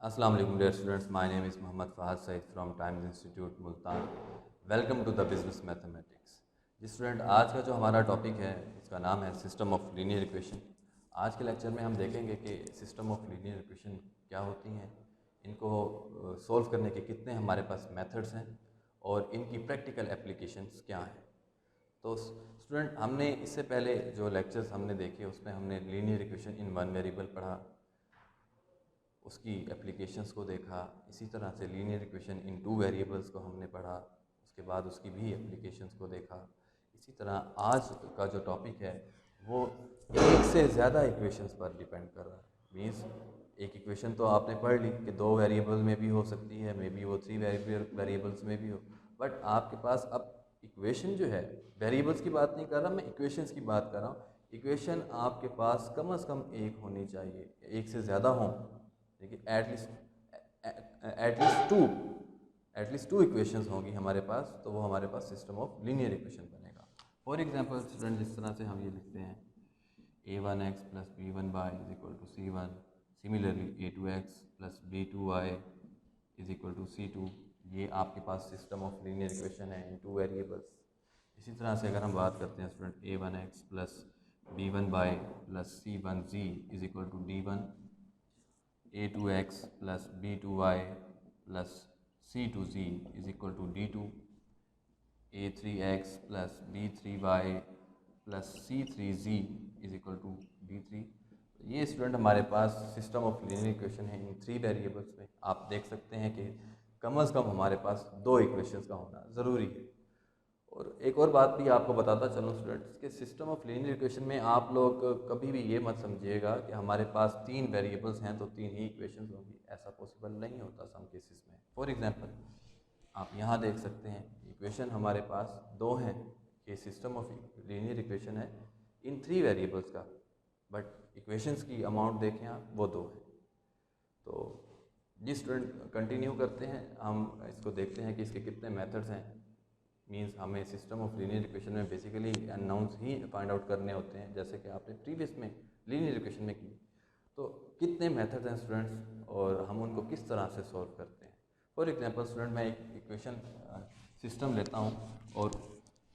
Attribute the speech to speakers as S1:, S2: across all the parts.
S1: Assalamu alaikum dear students, my name is Muhammad Fahad Said from Times Institute Multan. Welcome to the Business Mathematics. जी student, आज का जो हमारा topic है इसका नाम है सिस्टम ऑफ लीनियर इक्वेशन। आज के लेक्चर में हम देखेंगे कि सिस्टम ऑफ लीनियर इक्वेशन क्या होती हैं, इनको सॉल्व करने के कितने हमारे पास मेथड्स हैं और इनकी प्रैक्टिकल एप्लीकेशंस क्या हैं। तो स्टूडेंट, हमने इससे पहले जो लेक्चर्स हमने देखे उसमें हमने linear equation in one variable पढ़ा, उसकी एप्लीकेशंस को देखा। इसी तरह से linear equation in two variables को हमने पढ़ा, उसके बाद उसकी भी एप्लीकेशंस को देखा। इसी तरह आज का जो टॉपिक है वो एक से ज़्यादा इक्वेशंस पर डिपेंड कर रहा है। मीन्स एक इक्वेशन तो आपने पढ़ ली कि दो वेरिएबल में भी हो सकती है, मे बी वो थ्री वेरिएबल्स में भी हो, बट आपके पास अब इक्वेशन जो है, वेरिएबल्स की बात नहीं कर रहा मैं, इक्वेशंस की बात कर रहा हूँ। इक्वेशन आपके पास कम से कम एक होनी चाहिए, एक से ज़्यादा हों, देखिए एटलीस्ट टू इक्वेशंस होंगी हमारे पास, तो वो हमारे पास सिस्टम ऑफ लीनियर इक्वेशन बनेगा। फॉर एग्जांपल स्टूडेंट, जिस तरह से हम ये लिखते हैं a1x plus b1y is equal to c1, similarly a2x plus b2y is equal to c2, ये आपके पास सिस्टम ऑफ लीनियर इक्वेशन है इन टू वेरिएबल्स। इसी तरह से अगर हम बात करते हैं student a1x plus b1y plus c1z is equal to d1, a2x plus b2y plus c2z is equal to d2, a3x plus b3y plus c3z is equal to d3। ये student हमारे पास सिस्टम ऑफ लीनियर इक्वेशन है in three variables में। आप देख सकते हैं कि कम से कम हमारे पास दो इक्वेशंस का होना ज़रूरी है। और एक और बात भी आपको बताता चलूँ स्टूडेंट्स कि सिस्टम ऑफ लीनियर इक्वेशन में आप लोग कभी भी ये मत समझिएगा कि हमारे पास तीन वेरिएबल्स हैं तो तीन ही इक्वेशंस होंगी। ऐसा पॉसिबल नहीं होता सम केसेस में। फॉर एग्जांपल आप यहाँ देख सकते हैं इक्वेशन हमारे पास दो हैं, ये सिस्टम ऑफ लीनियर इक्वेशन है इन थ्री वेरिएबल्स का, बट इक्वेशंस की अमाउंट देखें आप, वो दो है। तो जी स्टूडेंट, कंटिन्यू करते हैं, हम इसको देखते हैं कि इसके कितने मेथड्स हैं। मींस हमें सिस्टम ऑफ लीनियर इक्वेशन में बेसिकली अनाउंस ही फाइंड आउट करने होते हैं, जैसे कि आपने प्रीवियस में लीनियर इक्वेशन में की। तो कितने मेथड्स हैं स्टूडेंट्स और हम उनको किस तरह से सॉल्व करते हैं। फॉर एग्जांपल स्टूडेंट, मैं एक इक्वेशन सिस्टम लेता हूँ और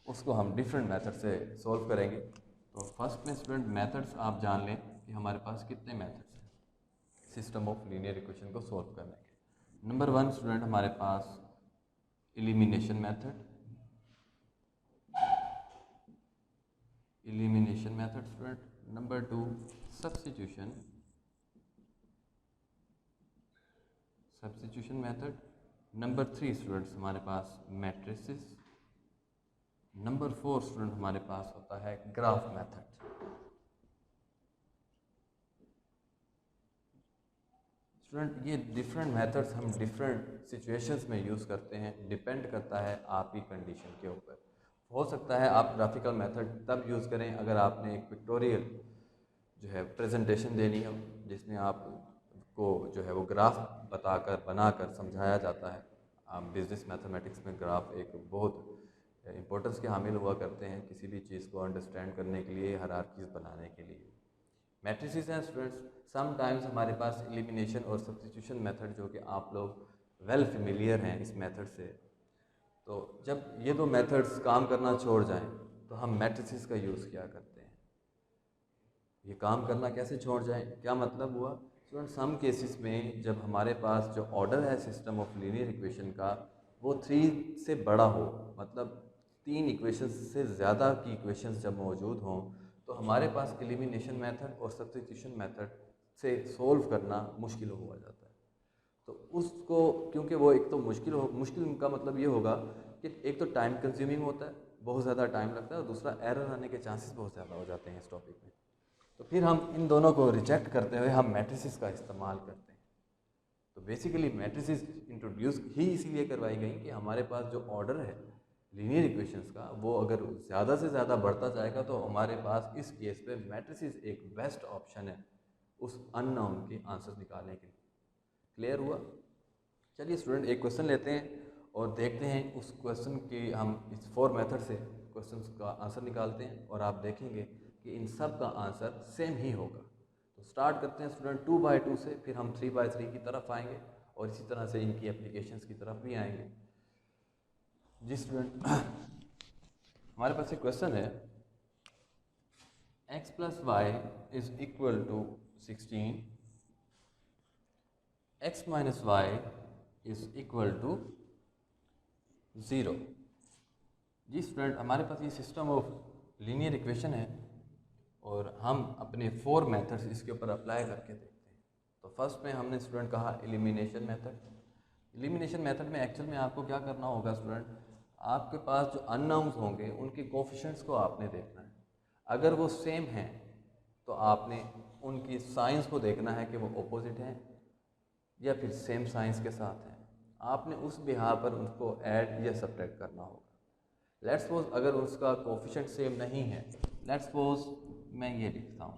S1: उसको हम डिफरेंट मेथड से सॉल्व करेंगे। तो फर्स्ट में स्टूडेंट मेथड्स आप जान लें कि हमारे पास कितने मेथड्स हैं सिस्टम ऑफ लीनियर इक्वेशन को सॉल्व करने के। नंबर वन स्टूडेंट हमारे पास elimination method, student. Number two substitution method. Number three students हमारे पास मैट्रिसेस। नंबर फोर स्टूडेंट हमारे पास होता है ग्राफ मेथड। स्टूडेंट, ये डिफरेंट मेथड्स हम डिफरेंट सिचुएशंस में यूज़ करते हैं, डिपेंड करता है आपकी कंडीशन के ऊपर। हो सकता है आप ग्राफिकल मेथड तब यूज़ करें अगर आपने एक पिक्टोरियल जो है प्रेजेंटेशन देनी हो, जिसमें आपको जो है वो ग्राफ बताकर बनाकर समझाया जाता है। बिजनेस मैथमेटिक्स में ग्राफ एक बहुत इम्पोर्टेंस के हामिल हुआ करते हैं किसी भी चीज़ को अंडरस्टैंड करने के लिए, हायरार्कीज़ बनाने के लिए। मैट्रिसेस हैं स्टूडेंट्स, समटाइम्स हमारे पास एलिमिनेशन और सब्स्टिट्यूशन मेथड, जो कि आप लोग वेल फेमिलियर हैं इस मेथड से। तो जब ये दो मेथड्स काम करना छोड़ जाएं तो हम मैट्रिसेस का यूज़ किया करते हैं। ये काम करना कैसे छोड़ जाएं, क्या मतलब हुआ स्टूडेंट? सम केसेस में जब हमारे पास जो ऑर्डर है सिस्टम ऑफ लीनियर इक्वेशन का वो थ्री से बड़ा हो, मतलब तीन इक्वेशंस से ज़्यादा की इक्वेशंस जब मौजूद हों, तो हमारे पास एलिमिनेशन मेथड और सब्स्टिट्यूशन मेथड से सोल्व करना मुश्किल हो जाता है। तो उसको, क्योंकि वो एक तो मुश्किल का मतलब ये होगा कि एक तो टाइम कंज्यूमिंग होता है, बहुत ज़्यादा टाइम लगता है, और दूसरा एरर आने के चांसेस बहुत ज़्यादा हो जाते हैं इस टॉपिक में। तो फिर हम इन दोनों को रिजेक्ट करते हुए हम मैट्रिसेस का इस्तेमाल करते हैं। तो बेसिकली मैट्रिसेस इंट्रोड्यूस ही इसीलिए करवाई गई कि हमारे पास जो ऑर्डर है लीनियर इक्वेशंस का, वो अगर ज़्यादा से ज़्यादा बढ़ता जाएगा तो हमारे पास इस केस पे मैट्रिसेस एक बेस्ट ऑप्शन है उस अननोन के आंसर निकालने के लिए। क्लियर हुआ? चलिए स्टूडेंट, एक क्वेश्चन लेते हैं और देखते हैं उस क्वेश्चन की, हम इस फोर मेथड से क्वेश्चन का आंसर निकालते हैं और आप देखेंगे कि इन सब का आंसर सेम ही होगा। तो तो स्टार्ट करते हैं स्टूडेंट 2/2 से, फिर हम 3/3 की तरफ आएंगे और इसी तरह से इनकी एप्लीकेशंस की तरफ भी आएंगे। जी स्टूडेंट, हमारे पास एक क्वेश्चन है, x + y = 16, x - y = 0। जी स्टूडेंट, हमारे पास ये सिस्टम ऑफ लीनियर इक्वेशन है और हम अपने 4 मेथड्स इसके ऊपर अप्लाई करके देखते हैं। तो फर्स्ट में हमने स्टूडेंट कहा एलिमिनेशन मेथड। एलिमिनेशन मेथड में एक्चुअल में आपको क्या करना होगा स्टूडेंट, आपके पास जो अननोन्स होंगे उनके कोफिशिएंट्स को आपने देखना है। अगर वो सेम हैं तो आपने उनकी साइंस को देखना है कि वो अपोजिट हैं या फिर सेम साइंस के साथ हैं। आपने उस बिहार पर उनको ऐड या सब्ट्रैक्ट करना होगा। लेट्स सपोज अगर उसका कोफिशिएंट सेम नहीं है, लेट्स सपोज मैं ये लिखता हूँ,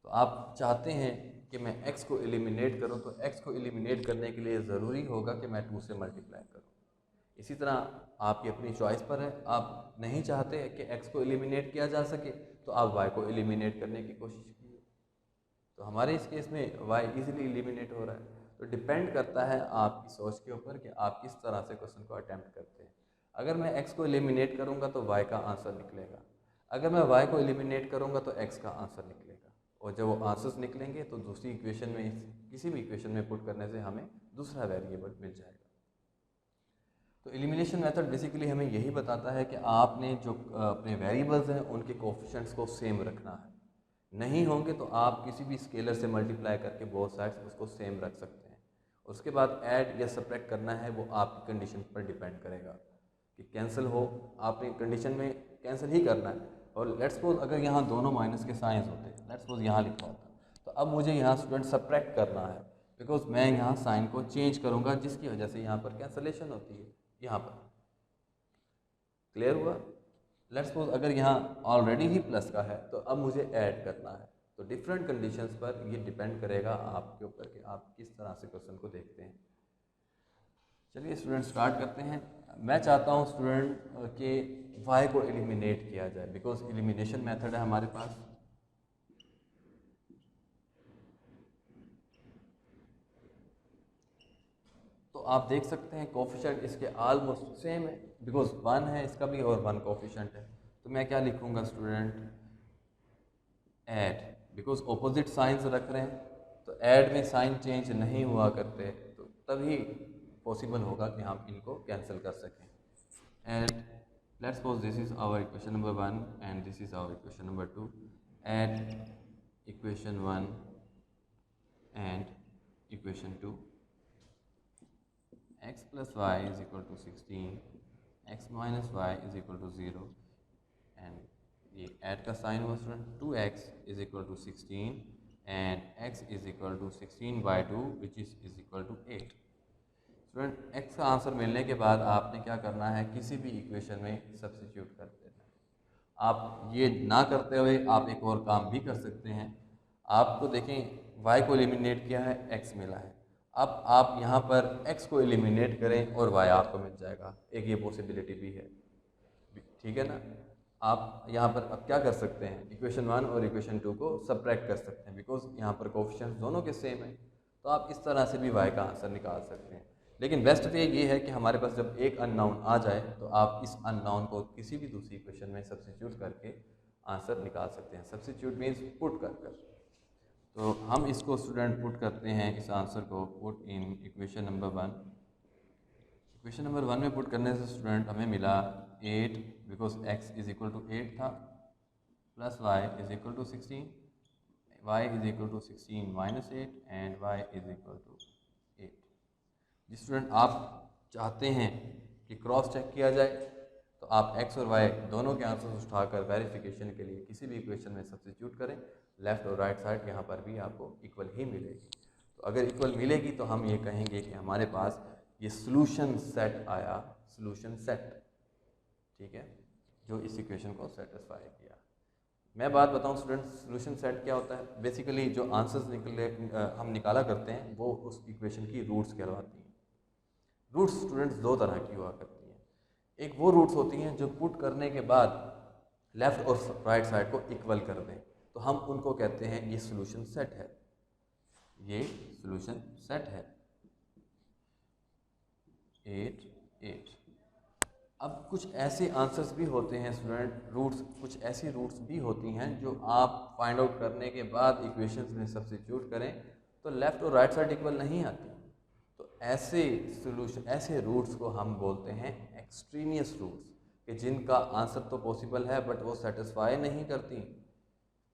S1: तो आप चाहते हैं कि मैं x को एलिमिनेट करूँ, तो x को एलिमिनेट करने के लिए ज़रूरी होगा कि मैं 2 से मल्टीप्लाई करूँ। इसी तरह आपकी अपनी चॉइस पर है, आप नहीं चाहते कि x को एलिमिनेट किया जा सके तो आप y को एलिमिनेट करने की कोशिश कीजिए। तो हमारे इस केस में y इजीली एलिमिनेट हो रहा है। तो डिपेंड करता है आपकी सोच के ऊपर कि आप किस तरह से क्वेश्चन को अटैम्प्ट करते हैं। अगर मैं x को एलिमिनेट करूँगा तो y का आंसर निकलेगा, अगर मैं y को एलिमिनेट करूँगा तो x का आंसर निकलेगा, और जब वो आंसर्स निकलेंगे तो दूसरी इक्वेशन में, किसी भी इक्वेशन में पुट करने से हमें दूसरा वेरिएबल मिल जाएगा। तो एलिमिनेशन मेथड बेसिकली हमें यही बताता है कि आपने जो अपने वेरिएबल्स हैं उनके कोफिशिएंट्स को सेम रखना है। नहीं होंगे तो आप किसी भी स्केलर से मल्टीप्लाई करके बोथ साइड्स उसको सेम रख सकते हैं। उसके बाद ऐड या सब्ट्रैक्ट करना है, वो आपकी कंडीशन पर डिपेंड करेगा कि कैंसिल हो, आपने कंडीशन में कैंसिल ही करना है। और लेट्स सपोज अगर यहाँ दोनों माइनस के साइंस होते, लेट्स सपोज यहाँ लिखा होता, तो अब मुझे यहाँ स्टूडेंट सब्ट्रैक्ट करना है, बिकॉज मैं यहाँ साइन को चेंज करूँगा जिसकी वजह से यहाँ पर कैंसलेशन होती है। यहाँ पर क्लियर हुआ? लेट्स सपोज अगर यहाँ ऑलरेडी ही प्लस का है तो अब मुझे ऐड करना है। तो डिफरेंट कंडीशंस पर ये डिपेंड करेगा आपके ऊपर कि आप किस तरह से क्वेश्चन को देखते हैं। चलिए स्टूडेंट स्टार्ट करते हैं। मैं चाहता हूँ स्टूडेंट कि y को एलिमिनेट किया जाए, बिकॉज एलिमिनेशन मेथड है हमारे पास। तो आप देख सकते हैं कोफिशिएंट इसके ऑलमोस्ट सेम है, बिकॉज 1 है इसका भी और 1 कोफिशिएंट है। तो मैं क्या लिखूँगा student, add, because opposite science रख रहे हैं तो ऐड में साइन चेंज नहीं हुआ करते, तो तभी पॉसिबल होगा कि हम इनको कैंसिल कर सकें। And let's suppose this is our equation number 1 and this is our equation number 2। Add equation 1 and equation 2, x + y = 16, x - y = 0, and ये ऐड का साइन हुआ student, 2x = 16 and x = 16/2 which is = 8। Student x का answer मिलने के बाद आपने क्या करना है, किसी भी इक्वेशन में सब्स्टिट्यूट कर देना है। आप ये ना करते हुए आप एक और काम भी कर सकते हैं। आपको देखें y को एलिमिनेट किया है, x मिला है, अब आप यहाँ पर x को एलिमिनेट करें और y आपको मिल जाएगा, एक ये पॉसिबिलिटी भी है, ठीक है ना। आप यहाँ पर अब क्या कर सकते हैं, इक्वेशन 1 और इक्वेशन 2 को सब्ट्रैक्ट कर सकते हैं, बिकॉज यहाँ पर कोफिशिएंट्स दोनों के सेम है। तो आप इस तरह से भी y का आंसर निकाल सकते हैं। लेकिन बेस्ट वे ये है कि हमारे पास जब एक अननोन आ जाए तो आप इस अननोन को किसी भी दूसरी इक्वेशन में सब्स्टिट्यूट करके आंसर निकाल सकते हैं। सब्स्टिट्यूट मीन्स पुट कर। तो हम इसको स्टूडेंट पुट करते हैं, इस आंसर को put in equation number 1। Equation number 1 में पुट करने से स्टूडेंट हमें मिला 8, बिकॉज x = 8 था, plus y = 16, y = 16 - 8 and y = 8। जिस स्टूडेंट आप चाहते हैं कि क्रॉस चेक किया जाए तो आप x और y दोनों के आंसर्स उठाकर वेरिफिकेशन के लिए किसी भी इक्वेशन में सब्स्टिट्यूट करें। लेफ़्ट और राइट साइड यहाँ पर भी आपको इक्वल ही मिलेगी। तो अगर इक्वल मिलेगी तो हम ये कहेंगे कि हमारे पास ये सॉल्यूशन सेट आया, सॉल्यूशन सेट, ठीक है, जो इस इक्वेशन को सेटिस्फाई किया। मैं बात बताऊं स्टूडेंट, सॉल्यूशन सेट क्या होता है। बेसिकली जो आंसर्स हम निकाला करते हैं वो उस इक्वेशन की रूट्स कहलाती हैं। रूट्स स्टूडेंट्स दो तरह की हुआ करती हैं। एक वो रूट्स होती हैं जो पुट करने के बाद लेफ़्ट और राइट साइड को इक्वल कर दें, तो हम उनको कहते हैं ये सॉल्यूशन सेट है, ये सॉल्यूशन सेट है 8 8। अब कुछ ऐसे आंसर्स भी होते हैं स्टूडेंट, रूट्स, कुछ ऐसी रूट्स भी होती हैं जो आप फाइंड आउट करने के बाद इक्वेशंस में सब्स्टिट्यूट करें तो लेफ़्ट और राइट साइड इक्वल नहीं आती। तो ऐसे सॉल्यूशन, ऐसे रूट्स को हम बोलते हैं एक्सट्रीनियस रूट्स, कि जिनका आंसर तो पॉसिबल है बट वो सेटिस्फाई नहीं करती।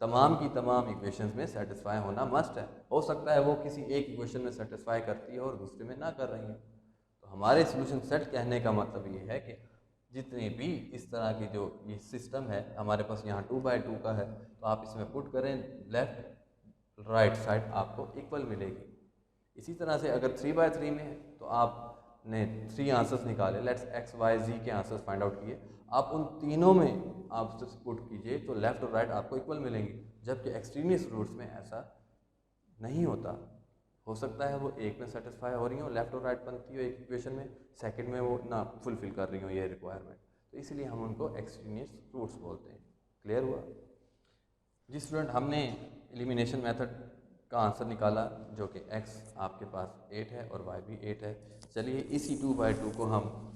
S1: तमाम की तमाम इक्वेशंस में सेटिस्फाई होना मस्ट है। हो सकता है वो किसी एक इक्वेशन में सेटिस्फाई करती है और दूसरे में ना कर रही है। तो हमारे सॉल्यूशन सेट कहने का मतलब ये है कि जितने भी इस तरह की जो ये सिस्टम है, हमारे पास यहाँ 2/2 का है, तो आप इसमें पुट करें, लेफ़्ट राइट साइड आपको इक्वल मिलेगी। इसी तरह से अगर 3/3 में है तो आपने 3 आंसर्स निकाले, लेट्स एक्स वाई जी के आंसर्स फाइंड आउट किए, आप उन तीनों में आप पुट कीजिए तो लेफ़्ट और राइट आपको इक्वल मिलेंगी। जबकि एक्सट्रीनियस रूट्स में ऐसा नहीं होता। हो सकता है वो एक में सेटिस्फाई हो रही हो, लेफ़्ट और राइट बनती हो एक इक्वेशन में, सेकंड में वो ना फुलफिल कर रही हो ये रिक्वायरमेंट, तो इसलिए हम उनको एक्सट्रीनियस रूट्स बोलते हैं। क्लियर हुआ? जी स्टूडेंट, हमने एलिमिनेशन मेथड का आंसर निकाला जो कि x आपके पास 8 है और y भी 8 है। चलिए इसी 2/2 को हम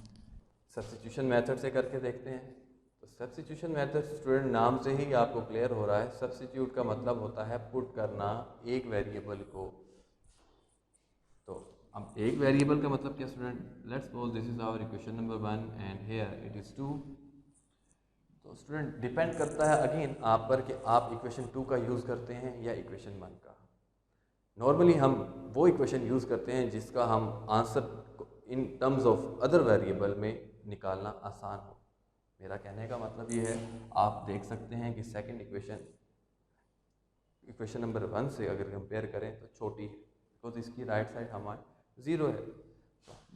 S1: सब्स्टिट्यूशन मेथड से करके देखते हैं। तो सब्स्टिट्यूशन मेथड स्टूडेंट, नाम से ही आपको क्लियर हो रहा है, सब्स्टिट्यूट का मतलब होता है पुट करना एक वेरिएबल को। तो अब एक वेरिएबल का मतलब क्या student? Let's suppose this is our equation number 1 and here it is 2। तो स्टूडेंट डिपेंड करता है अगेन आप पर कि आप इक्वेशन 2 का यूज़ करते हैं या इक्वेशन 1 का। नॉर्मली हम वो इक्वेशन यूज़ करते हैं जिसका हम answer in terms of other variable में निकालना आसान हो। मेरा कहने का मतलब ये है, आप देख सकते हैं कि सेकंड इक्वेशन नंबर 1 से अगर कंपेयर करें तो छोटी है, बिकॉज इसकी राइट साइड हमारी 0 है।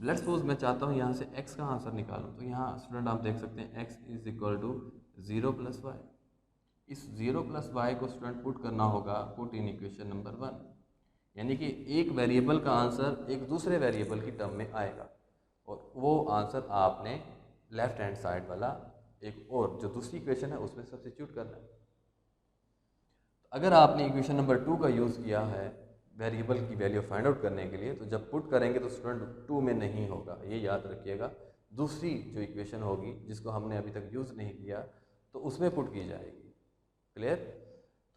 S1: लेट्स सपोज मैं चाहता हूँ यहाँ से x का आंसर निकालूँ, तो यहाँ स्टूडेंट आप देख सकते हैं x is equal to 0 + y। इस 0 + y को स्टूडेंट पुट करना होगा, पुट इन इक्वेशन नंबर 1, यानी कि एक वेरिएबल का आंसर एक दूसरे वेरिएबल की टर्म में आएगा और वो आंसर आपने लेफ्ट हैंड साइड वाला एक और जो दूसरी इक्वेशन है उसमें सब्स्टिट्यूट करना है। अगर आपने इक्वेशन नंबर 2 का यूज़ किया है वेरिएबल की वैल्यू फाइंड आउट करने के लिए, तो जब पुट करेंगे तो स्टूडेंट 2 में नहीं होगा, ये याद रखिएगा। दूसरी जो इक्वेशन होगी जिसको हमने अभी तक यूज़ नहीं किया तो उसमें पुट की जाएगी। क्लियर?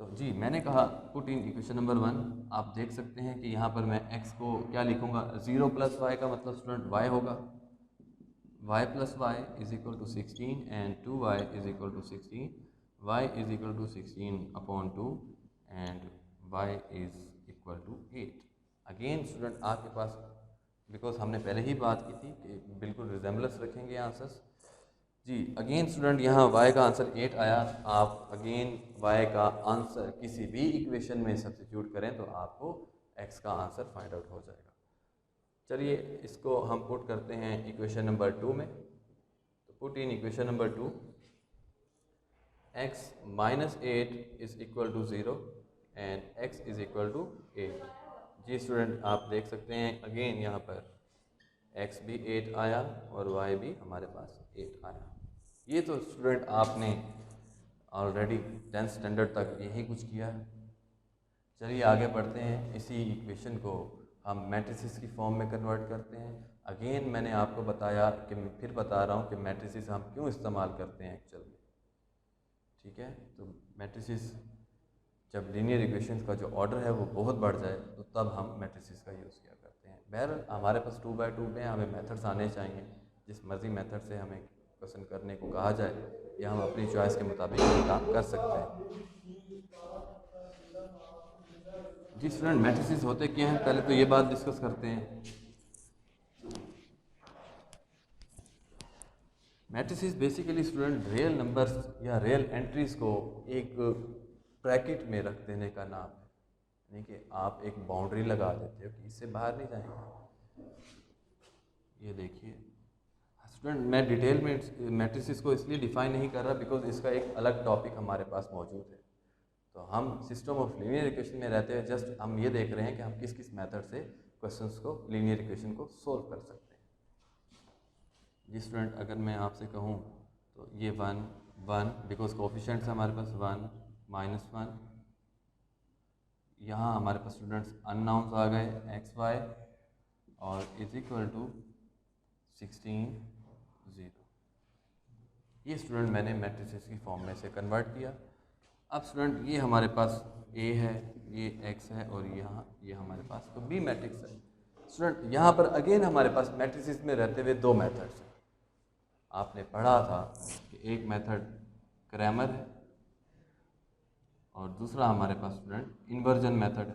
S1: तो जी मैंने कहा पुट इन इक्वेशन नंबर 1। आप देख सकते हैं कि यहाँ पर मैं x को क्या लिखूँगा, 0 + y का मतलब स्टूडेंट y होगा, y + y is equal to 16 and 2y is equal to 16, y is equal to 16/2 and y is equal to 8। Again student आपके पास, बिकॉज हमने पहले ही बात की थी कि बिल्कुल रिजेम्बलेंस रखेंगे आंसर्स। जी अगेन स्टूडेंट यहाँ y का आंसर 8 आया। आप अगेन y का आंसर किसी भी इक्वेशन में सब्स्टिट्यूट करें तो आपको x का आंसर फाइंड आउट हो जाएगा। चलिए इसको हम पुट करते हैं इक्वेशन नंबर 2 में। तो put in equation number 2, x - 8 is equal to 0 and x is equal to 8। जी स्टूडेंट आप देख सकते हैं अगेन यहाँ पर x भी 8 आया और y भी हमारे पास 8 आया। ये तो स्टूडेंट आपने ऑलरेडी 10th स्टैंडर्ड तक यही कुछ किया है। चलिए आगे बढ़ते हैं। इसी इक्वेशन को हम मैट्रिसेस की फॉर्म में कन्वर्ट करते हैं। अगेन मैंने आपको बताया कि मैं फिर बता रहा हूँ कि मैट्रिसेस हम क्यों इस्तेमाल करते हैं एक्चुअल में। ठीक है, तो मैट्रिसेस जब लीनियर इक्वेशंस का जो ऑर्डर है वो बहुत बढ़ जाए तो तब हम मैट्रिसेस का यूज़ किया करते हैं। बहरहाल हमारे पास 2/2 में हमें मेथड्स आने चाहिए, जिस मर्जी मेथड से हमें क्वेश्चन करने को कहा जाए या हम अपनी चॉइस के मुताबिक काम कर सकते हैं। जी स्टूडेंट, मैट्रिसेस होते क्या हैं, पहले तो ये बात डिस्कस करते हैं। Matrices basically student real numbers या रियल एंट्रीज को एक ब्रैकेट में रख देने का नाम है, यानी कि आप एक बाउंड्री लगा देते हो कि इससे बाहर नहीं जाएंगे। ये देखिए स्टूडेंट, मैं डिटेल में मैट्रिसेस को इसलिए डिफाइन नहीं कर रहा बिकॉज इसका एक अलग टॉपिक हमारे पास मौजूद है। तो हम सिस्टम ऑफ लीनियर इक्वेशन में रहते हैं, जस्ट हम ये देख रहे हैं कि हम किस किस मेथड से क्वेश्चंस को, लीनियर इक्वेशन को सोल्व कर सकते हैं। जी स्टूडेंट, अगर मैं आपसे कहूँ तो ये 1 1 बिकॉज कोफिशिएंट्स हमारे पास 1 -1, यहाँ हमारे पास स्टूडेंट्स अननाउंस आ गए एक्स वाई और इज इक्वल टू 16 0। ये स्टूडेंट मैंने मैट्रिसेस की फॉर्म में से कन्वर्ट किया। अब स्टूडेंट ये हमारे पास ए है, ये एक्स है और यहाँ ये हमारे पास तो बी मैट्रिक्स है। स्टूडेंट यहाँ पर अगेन हमारे पास मैट्रिसेस में रहते हुए दो मेथड्स हैं। आपने पढ़ा था कि एक मेथड क्रैमर है और दूसरा हमारे पास स्टूडेंट इन्वर्जन मेथड है।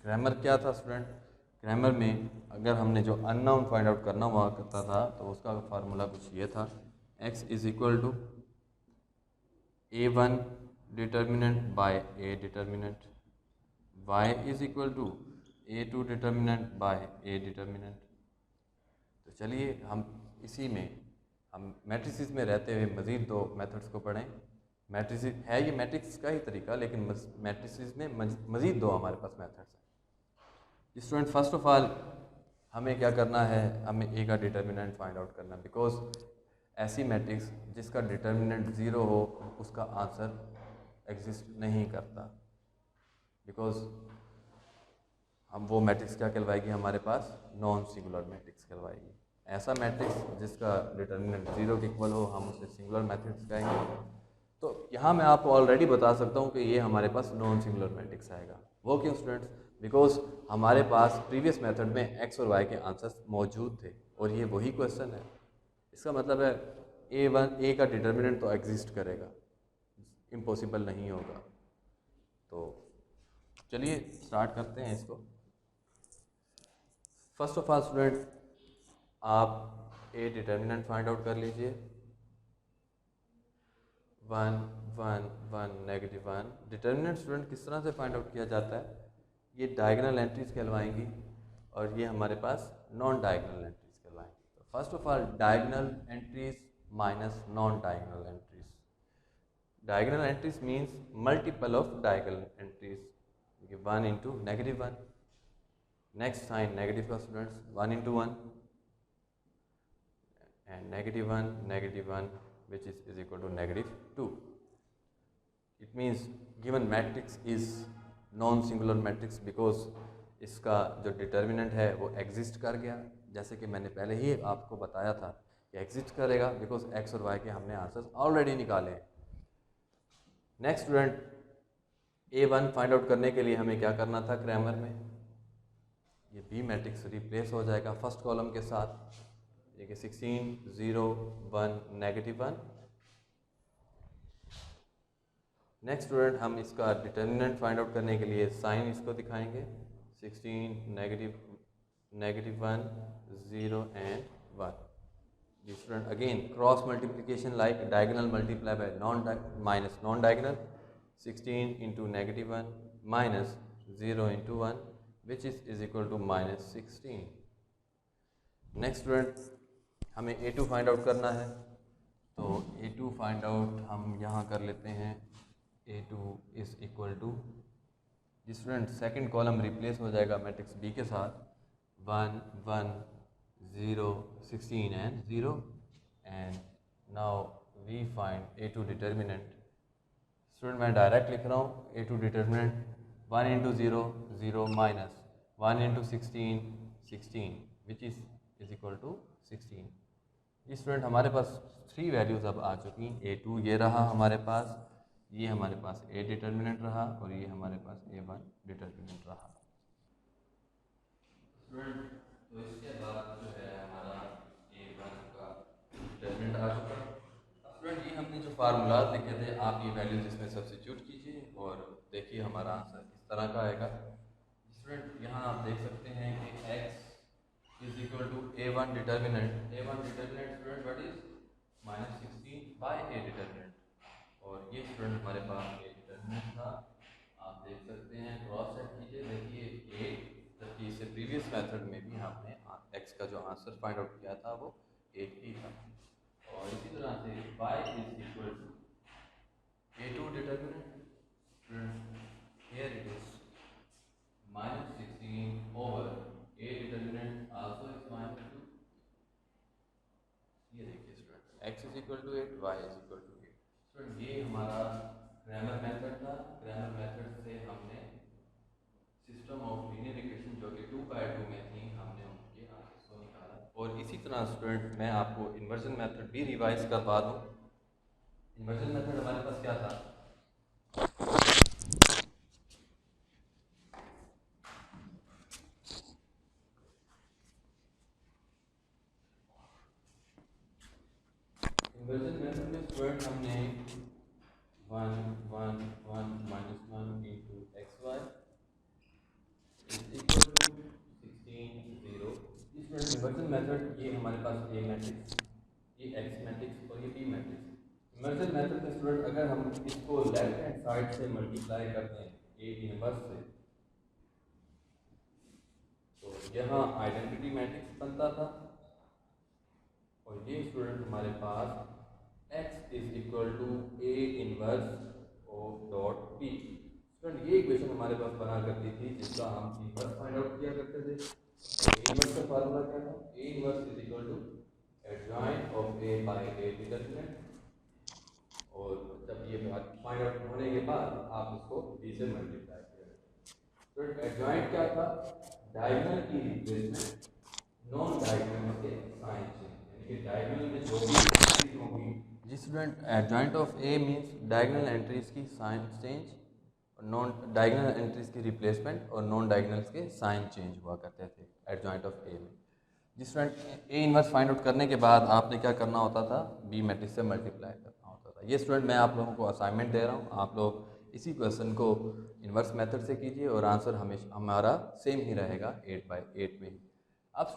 S1: क्रैमर क्या था स्टूडेंट? क्रैमर में अगर हमने जो अननाउन फाइंड आउट करना हुआ करता था तो उसका फार्मूला कुछ ये था, x is equal to a1 determinant by a determinant, y is equal to a2 determinant by a determinant. तो चलिए हम इसी में हम मैट्रिसेस में रहते हुए मज़ीद दो मेथड्स को पढ़ें। मैट्रिसेस है ये मैट्रिक्स का ही तरीका, लेकिन मैट्रिसेस में मज़ीद दो हमारे पास मेथड्स हैं। स्टूडेंट फर्स्ट ऑफ ऑल हमें क्या करना है, हमें ए का डिटर्मिनेंट फाइंड आउट करना है। बिकॉज ऐसी मैट्रिक्स जिसका डिटर्मिनेंट ज़ीरो हो उसका आंसर एग्जिस्ट नहीं करता। बिकॉज हम वो मैट्रिक्स क्या कहलवाएगी हमारे पास, नॉन सिंगुलर मैट्रिक्स कहलवाएगी। ऐसा मैट्रिक्स जिसका डिटर्मिनेंट ज़ीरो के इक्वल हो हम उसे सिंगुलर मैट्रिक्स कहेंगे। तो यहाँ मैं आपको ऑलरेडी बता सकता हूँ कि ये हमारे पास नॉन सिंगुलर मैट्रिक्स आएगा। वो क्यों स्टूडेंट्स? बिकॉज हमारे पास प्रीवियस मेथड में एक्स और वाई के आंसर्स मौजूद थे और ये वही क्वेश्चन है। इसका मतलब है ए का डिटर्मिनेंट तो एग्जिस्ट करेगा, इम्पॉसिबल नहीं होगा। तो चलिए स्टार्ट करते हैं इसको। फर्स्ट ऑफ ऑल स्टूडेंट आप ए डिटर्मिनेंट फाइंड आउट कर लीजिए। 1 1 1 -1 डिटर्मिनेंट स्टूडेंट किस तरह से फाइंड आउट किया जाता है, ये डायगोनल एंट्रीज कहलवाएंगी और ये हमारे पास नॉन डायगोनल एंट्रीज कहलवाएंगी। तो first of all diagonal entries minus non diagonal entries. Diagonal entries means multiple of diagonal entries, 1 into -1। Next sign negative का students 1 into 1 and -1 which is equal to -2. It means given matrix is non singular matrix because इसका जो determinant है वो exist कर गया, जैसे कि मैंने पहले ही आपको बताया था कि एग्जिस्ट करेगा बिकॉज एक्स और वाई के हमने आंसर्स ऑलरेडी निकाले हैं। Next student A1 find out करने के लिए हमें क्या करना था क्रैमर में, ये बी मैट्रिक्स रिप्लेस हो जाएगा फर्स्ट कॉलम के साथ, ये कि 16 0 1 -1। नेक्स्ट स्टूडेंट हम इसका डिटर्मिनेंट फाइंड आउट करने के लिए साइन इसको दिखाएंगे, 16 -1 0 एंड 1। ये student again cross multiplication like diagonal multiply by minus non diagonal, 16 into -1 minus 0 into 1 which is equal to -16। Next student हमें A2 फाइंड आउट करना है, तो A2 फाइंड आउट हम यहाँ कर लेते हैं। A2 is equal to, student second column replace हो जाएगा मैट्रिक्स B के साथ, 1 1 0 16 and 0 and now we find A2 determinant. Student मैं डायरेक्ट लिख रहा हूँ A2 determinant 1 into 0 0 minus 1 into 16 16 which is equal to 16। ये स्टूडेंट हमारे पास 3 वैल्यूज़ अब आ चुकी। A2 ये रहा हमारे पास, ये हमारे पास A डिटर्मिनेंट रहा और ये हमारे पास A1 डिटर्मिनेंट रहा। स्टूडेंट तो इसके बाद जो है हमारा A1 का डिटर्मिनेंट आ चुका। स्टूडेंट ये हमने जो फार्मूलाज लिखे थे आप ये वैल्यूज इसमें सब्स्टिट्यूट कीजिए और देखिए हमारा आंसर इस तरह का आएगा। स्टूडेंट यहाँ आप देख सकते हैं कि x is equal to A1 determinant, A1 determinant student what is -16 by A determinant और ये स्टूडेंट हमारे पास A determinant था। आप देख सकते हैं क्रॉस चेक कीजिए, देखिए 8, जबकि इससे प्रीवियस मेथड में भी हमने x का जो आंसर फाइंड आउट किया था वो 8 ही था। और इसी तरह से y is equal to A2 determinant, here it is -16 over A determinant also is -2। ये देखिए equal to 8, y is equal to 8। Student ये हमारा ग्रामर मेथड था। ग्रामर मेथड से हमने सिस्टम ऑफ लीनियर इक्वेशन जो कि 2/2 में थी, हमने उनके आंसर्स को निकाला। और इसी तरह स्टूडेंट मैं आपको इन्वर्जन मेथड भी रिवाइज करवा दूँ। इन्वर्जन मेथड हमारे पास क्या था? इन्वर्जन मेथड में स्टूडेंट हमने 1 1 1 -1 into xy is equal to 16 0। Student inversion method ये हमारे पास ए मैट्रिक्स, ये एक्स मैट्रिक्स और ये बी मैट्रिक्स। इन्वर्जन मेथड में स्टूडेंट अगर हम इसको लेफ्ट हैंड साइड से मल्टीप्लाई करते हैं ए इनवर्स से, तो यहाँ आइडेंटिटी मैट्रिक्स बनता था। और ये स्टूडेंट हमारे पास x is equal to A inverse of dot p। Student ये इक्वेशन हमारे पास बना करती थी जिसका हम इनवर्स फाइंड आउट किया करते थे। ए इनवर्स का फार्मूला क्या था? A inverse is equal to adjoint of a by a determinant. और जब ये फाइंड आउट होने के बाद आप इसको b से मल्टीप्लाई करें। तो एडजॉइंट क्या था? डायगोनल की रिप्लेसमेंट नॉन डायगोनल के साइन चेंज, यानी कि डायगोनल में जो भी एंट्रीज होंगी। जी student, adjoint of A means diagonal entries की sign change, non diagonal entries की रिप्लेसमेंट और नॉन डायगोनल्स के साइन चेंज हुआ करते थे एडजॉइंट ऑफ ए में। जिस student A inverse find out करने के बाद आपने क्या करना होता था? बी मैट्रिक्स से मल्टीप्लाई करना होता था। ये स्टूडेंट मैं आप लोगों को असाइनमेंट दे रहा हूँ, आप लोग इसी क्वेश्चन को इन्वर्स मेथड से कीजिए और आंसर हमेशा हमारा सेम ही रहेगा 8/8 में ही।